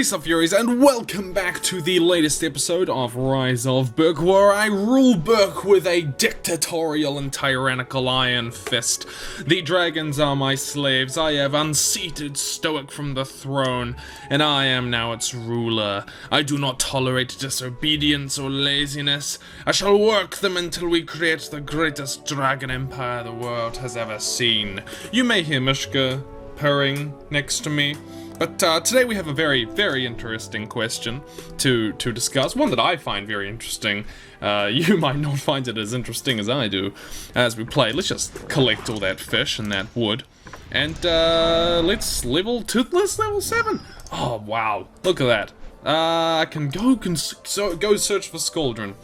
Peace up, Furies, and welcome back to the latest episode of Rise of Berk, where I rule Berk with a dictatorial and tyrannical iron fist. The dragons are my slaves, I have unseated Stoic from the throne, and I am now its ruler. I do not tolerate disobedience or laziness. I shall work them until we create the greatest dragon empire the world has ever seen. You may hear Mishka purring next to me. But today we have a very, very interesting question to discuss. One that I find very interesting. You might not find it as interesting as I do as we play. Let's just collect all that fish and that wood. And let's level Toothless level 7. Oh, wow. Look at that. I can go search for Scaldron.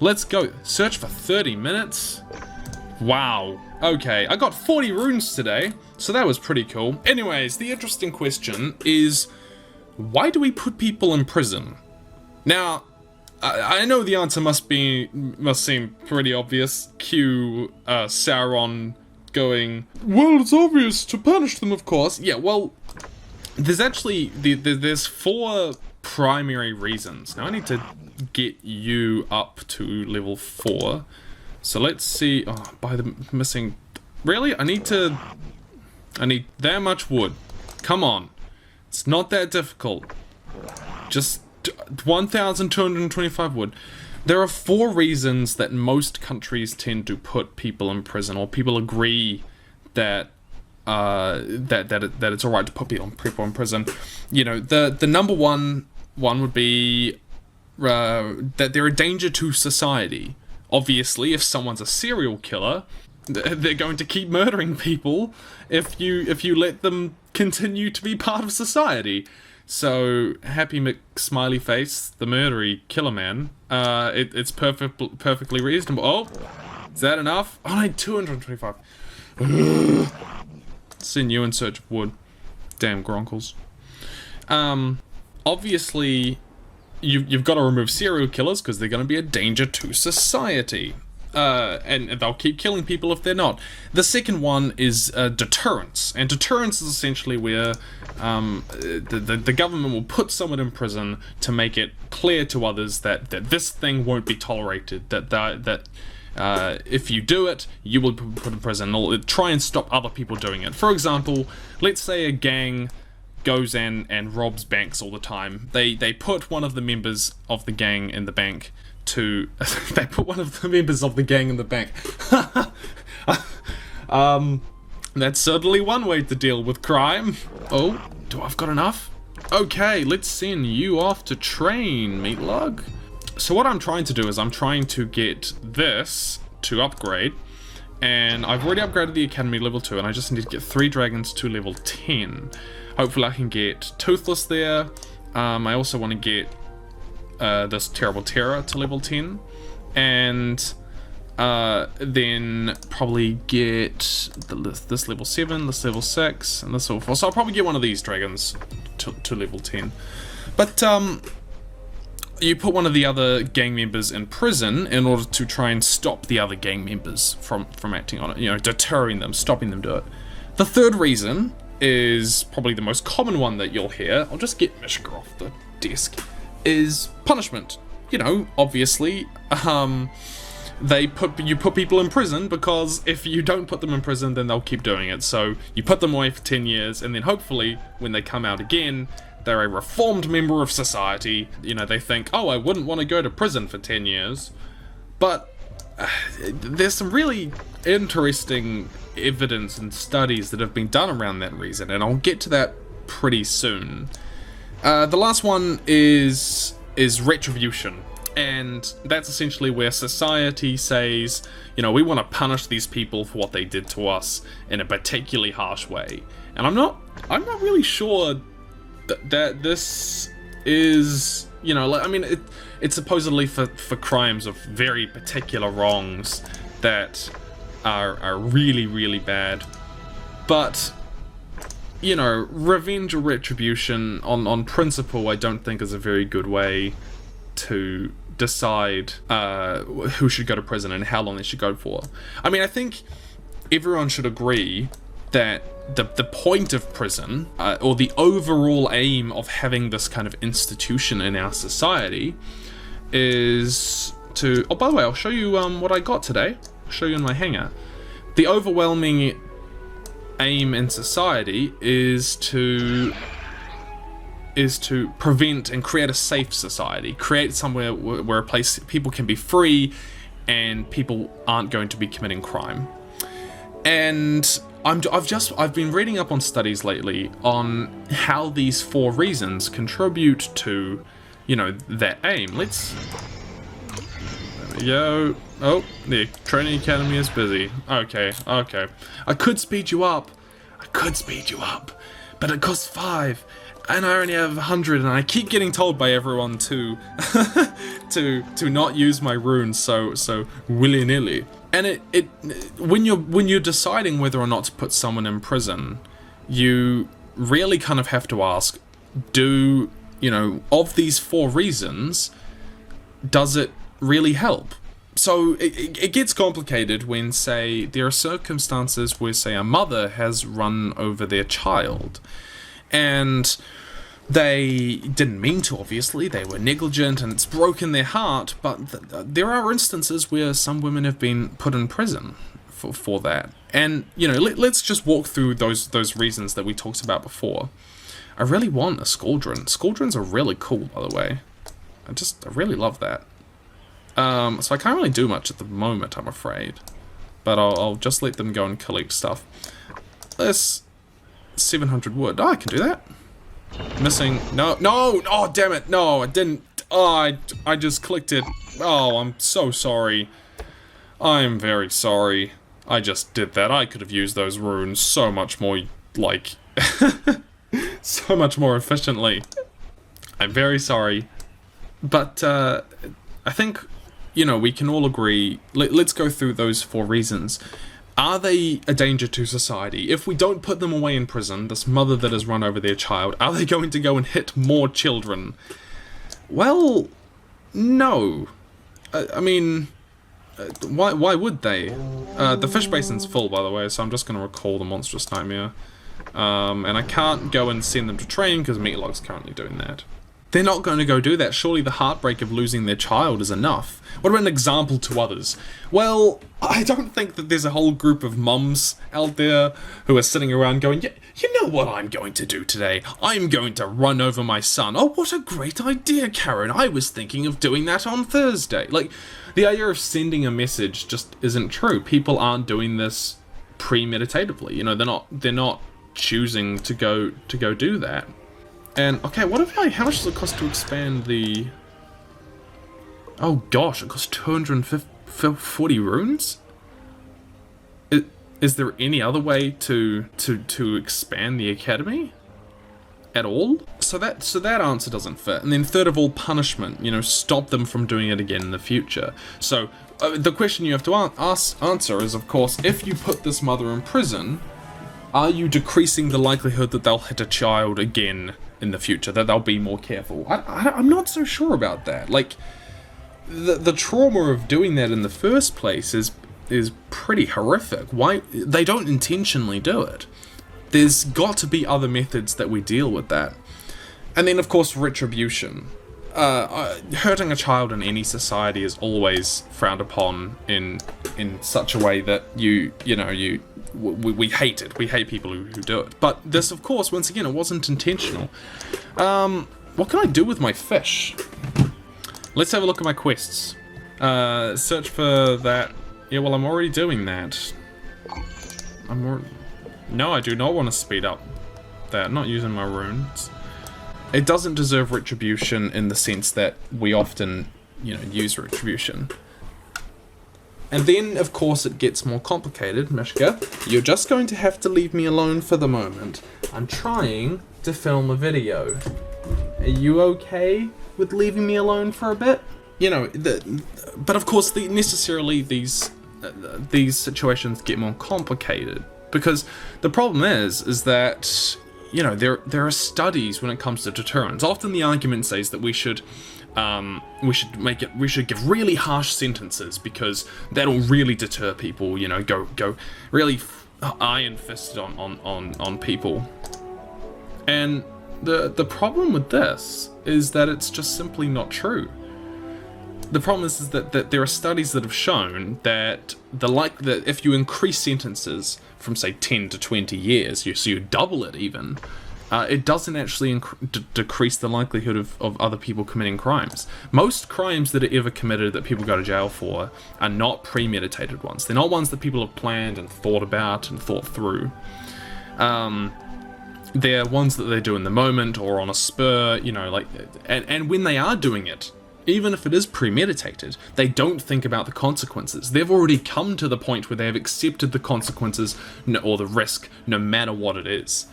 Let's go. Search for 30 minutes. Wow. Okay, I got 40 runes today, so that was pretty cool. Anyways, the interesting question is, why do we put people in prison? Now, I know the answer must seem pretty obvious. Cue Sauron going, well, it's obvious to punish them, of course. Yeah, well, there's actually, there's 4 primary reasons. Now, I need to get you up to level 4. So let's see, by the missing, really? I need that much wood. Come on. It's not that difficult. Just 1,225 wood. There are 4 reasons that most countries tend to put people in prison, or people agree that that it's alright to put people in prison. You know, the number one would be that they're a danger to society. Obviously, if someone's a serial killer, they're going to keep murdering people if you let them continue to be part of society. So, Happy McSmiley Face, the murdery killer man, it's perfectly reasonable. Oh, is that enough? Oh, I need 225. Send you in search of wood. Damn gronkles. Obviously, you've got to remove serial killers because they're going to be a danger to society. And they'll keep killing people if they're not. The second one is deterrence. And deterrence is essentially where the government will put someone in prison to make it clear to others that this thing won't be tolerated. That if you do it, you will be put in prison. Or try and stop other people doing it. For example, let's say a gang goes and robs banks all the time. They put one of the members of the gang in the bank to... they put one of the members of the gang in the bank. That's certainly one way to deal with crime. Oh, do I've got enough? Okay, let's send you off to train, Meatlug. So what I'm trying to do is I'm trying to get this to upgrade. And I've already upgraded the Academy level 2, and I just need to get 3 dragons to level 10. Hopefully I can get Toothless there. I also want to get this Terrible Terror to level 10. And then probably get this level 7, this level 6, and this level 4. So I'll probably get one of these dragons to level 10. But you put one of the other gang members in prison in order to try and stop the other gang members from acting on it. You know, deterring them, stopping them do it. The third reason is probably the most common one that you'll hear. I'll just get Mishka off the desk. Is punishment. You know, obviously, you put people in prison because if you don't put them in prison, then they'll keep doing it. So you put them away for 10 years, and then hopefully, when they come out again, they're a reformed member of society. You know, they think, oh, I wouldn't want to go to prison for 10 years. But there's some really interesting evidence and studies that have been done around that reason, and I'll get to that pretty soon. The last one is retribution, and that's essentially where society says, you know, we want to punish these people for what they did to us in a particularly harsh way. And I'm not really sure that this is, you know, like, I mean, it's supposedly for crimes of very particular wrongs that are really, really bad. But, you know, revenge or retribution on principle, I don't think is a very good way to decide who should go to prison and how long they should go for. I mean, I think everyone should agree that the point of prison, or the overall aim of having this kind of institution in our society, is to... Oh, by the way, I'll show you what I got today. I'll show you in my hangar. The overwhelming aim in society is to prevent and create a safe society. Create somewhere where a place people can be free and people aren't going to be committing crime. And I've been reading up on studies lately on how these 4 reasons contribute to, that aim. Let's... There we go. Oh, the training academy is busy. Okay. I could speed you up, but it costs 5, and I only have 100, and I keep getting told by everyone to to not use my runes so willy-nilly. And when you're deciding whether or not to put someone in prison, you really kind of have to ask, of these 4 reasons, does it really help? So it gets complicated when, say, there are circumstances where, say, a mother has run over their child, and they didn't mean to, obviously, they were negligent and it's broken their heart, but there are instances where some women have been put in prison for that. And, let's just walk through those reasons that we talked about before. I really want a Scaldron. Scaldrons are really cool, by the way. I really love that. So I can't really do much at the moment, I'm afraid. But I'll just let them go and collect stuff. There's 700 wood. Oh, I can do that. Missing. No, oh damn it, no, I didn't. Oh, I just clicked it. Oh, I'm so sorry. I'm very sorry. I just did that. I could have used those runes so much more, so much more efficiently. I'm very sorry. But, I think, we can all agree, let's go through those 4 reasons. Are they a danger to society? If we don't put them away in prison, this mother that has run over their child, are they going to go and hit more children? Well, no. I mean, why would they? The fish basin's full, by the way, so I'm just going to recall the monstrous nightmare. And I can't go and send them to train because Meatlog's currently doing that. They're not going to go do that. Surely the heartbreak of losing their child is enough. What about an example to others? Well, I don't think that there's a whole group of mums out there who are sitting around going, yeah, you know what I'm going to do today? I'm going to run over my son. Oh, what a great idea, Karen. I was thinking of doing that on Thursday. The idea of sending a message just isn't true. People aren't doing this premeditatively. They're not choosing to go do that. And, okay, how much does it cost to expand the... Oh gosh, it costs 240 runes? Is there any other way to expand the academy? At all? So that answer doesn't fit. And then third of all, punishment. Stop them from doing it again in the future. So, the question you have to answer is, of course, if you put this mother in prison, are you decreasing the likelihood that they'll hit a child again in the future, that they'll be more careful? I'm not so sure about that. The trauma of doing that in the first place is pretty horrific. Why they don't intentionally do it? There's got to be other methods that we deal with that. And then, of course, retribution. Hurting a child in any society is always frowned upon in such a way that we hate it. We hate people who do it. But this, of course, once again, it wasn't intentional. What can I do with my fish? Let's have a look at my quests. Search for that. Yeah, well, I'm already doing that. No, I do not want to speed up that. I'm not using my runes. It doesn't deserve retribution in the sense that we often, use retribution. And then, of course, it gets more complicated. Mishka, you're just going to have to leave me alone for the moment. I'm trying to film a video. Are you okay with leaving me alone for a bit? But of course, these situations get more complicated. Because the problem is that, there are studies when it comes to deterrence. Often the argument says that we should give really harsh sentences because that'll really deter people, go really iron fisted on people. And the problem with this is that it's just simply not true. The problem is that there are studies that have shown that that if you increase sentences from say 10 to 20 years, so you double it even, it doesn't actually decrease the likelihood of other people committing crimes. Most crimes that are ever committed that people go to jail for are not premeditated ones. They're not ones that people have planned and thought about and thought through. They're ones that they do in the moment or on a spur, and when they are doing it, even if it is premeditated, they don't think about the consequences. They've already come to the point where they have accepted the consequences or the risk, no matter what it is.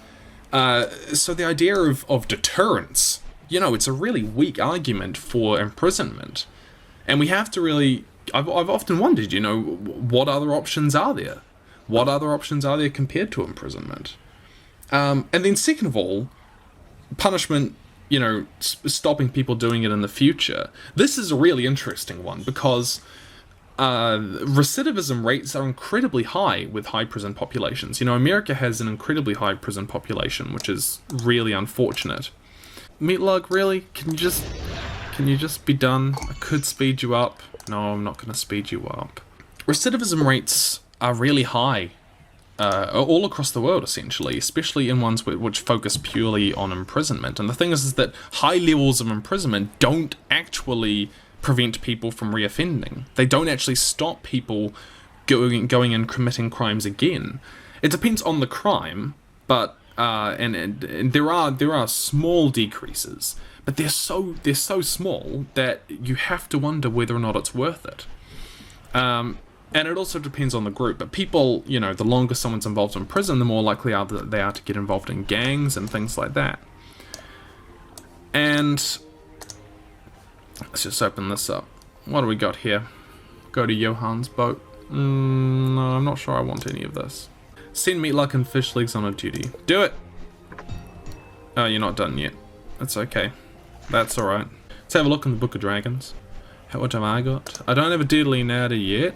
So the idea of deterrence, it's a really weak argument for imprisonment. And we have to really... I've often wondered, what other options are there? What other options are there compared to imprisonment? And then second of all, punishment... stopping people doing it in the future. This is a really interesting one because recidivism rates are incredibly high with high prison populations. America has an incredibly high prison population, which is really unfortunate. Meatlug, really? Can you just be done? I could speed you up. No, I'm not going to speed you up. Recidivism rates are really high. All across the world, essentially, especially in ones which focus purely on imprisonment. And the thing is that high levels of imprisonment don't actually prevent people from reoffending. They don't actually stop people going and committing crimes again. It depends on the crime, but and there are small decreases, but they're so small that you have to wonder whether or not it's worth it. And it also depends on the group, but people, the longer someone's involved in prison, the more likely they are to get involved in gangs and things like that. And let's just open this up. What do we got here? Go to Johan's boat. No, I'm not sure I want any of this. Send Meatluck and Fish Legs on a duty. Do it! Oh, you're not done yet. That's okay. That's alright. Let's have a look in the Book of Dragons. What have I got? I don't have a Deadly Natter yet.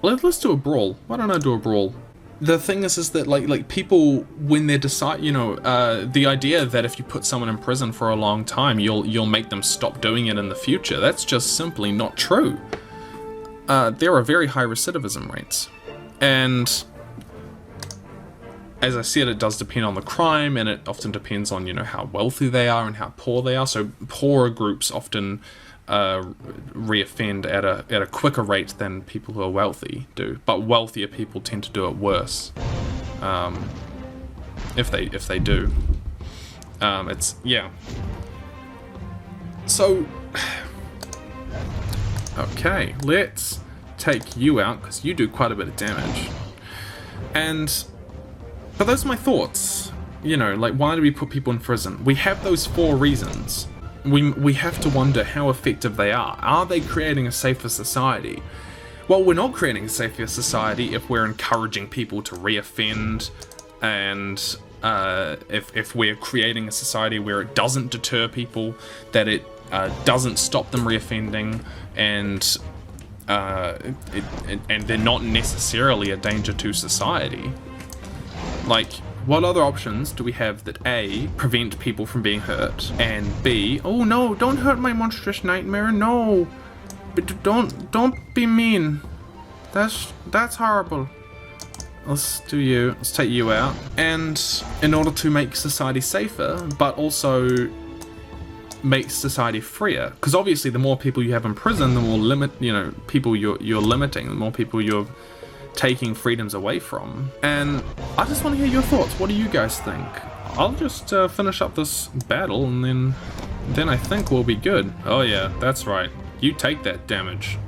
Let's do a brawl. Why don't I do a brawl? The thing is that like people, when they decide, the idea that if you put someone in prison for a long time, you'll make them stop doing it in the future. That's just simply not true. There are very high recidivism rates, and as I said, it does depend on the crime, and it often depends on how wealthy they are and how poor they are. So poorer groups often reoffend at a quicker rate than people who are wealthy do, but wealthier people tend to do it worse. If they do, So, okay, let's take you out because you do quite a bit of damage. But those are my thoughts. Why do we put people in prison? We have those 4 reasons. We have to wonder how effective they are. Are they creating a safer society? Well, we're not creating a safer society if we're encouraging people to reoffend, and if we're creating a society where it doesn't deter people, that it doesn't stop them reoffending, and they're not necessarily a danger to society. What other options do we have that A, prevent people from being hurt, and B, oh no, don't hurt my monstrous nightmare, no, but don't be mean, that's horrible. Let's do you, let's take you out, and in order to make society safer, but also make society freer, because obviously the more people you have in prison, the more people you're limiting, the more people you're taking freedoms away from. And I just want to hear your thoughts. What do you guys think? I'll just finish up this battle, and then I think we'll be good. Oh yeah, that's right. You take that damage.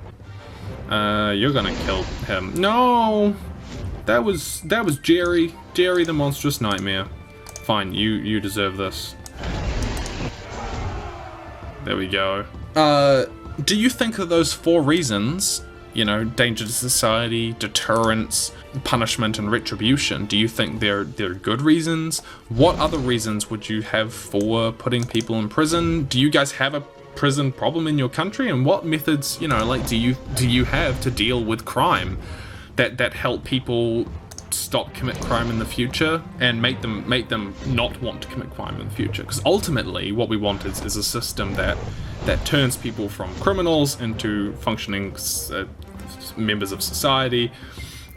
You're gonna kill him. No, that was Jerry the monstrous nightmare. Fine, you deserve this. There we go. Do you think of those 4 reasons? Danger to society, deterrence, punishment, and retribution. Do you think they're good reasons? What other reasons would you have for putting people in prison? Do you guys have a prison problem in your country? And what methods, do you have to deal with crime that help people stop commit crime in the future and make them not want to commit crime in the future. Because ultimately, what we want is a system that turns people from criminals into functioning members of society,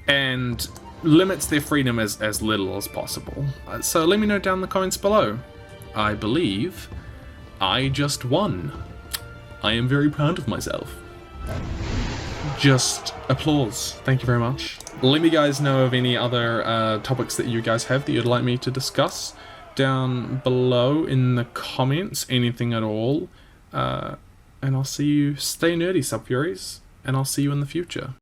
and limits their freedom as little as possible. So let me know down in the comments below. I believe I just won. I am very proud of myself. Just applause. Thank you very much. Let me guys know of any other topics that you guys have that you'd like me to discuss down below in the comments, anything at all. And I'll see you. Stay nerdy, Sub Furies, and I'll see you in the future.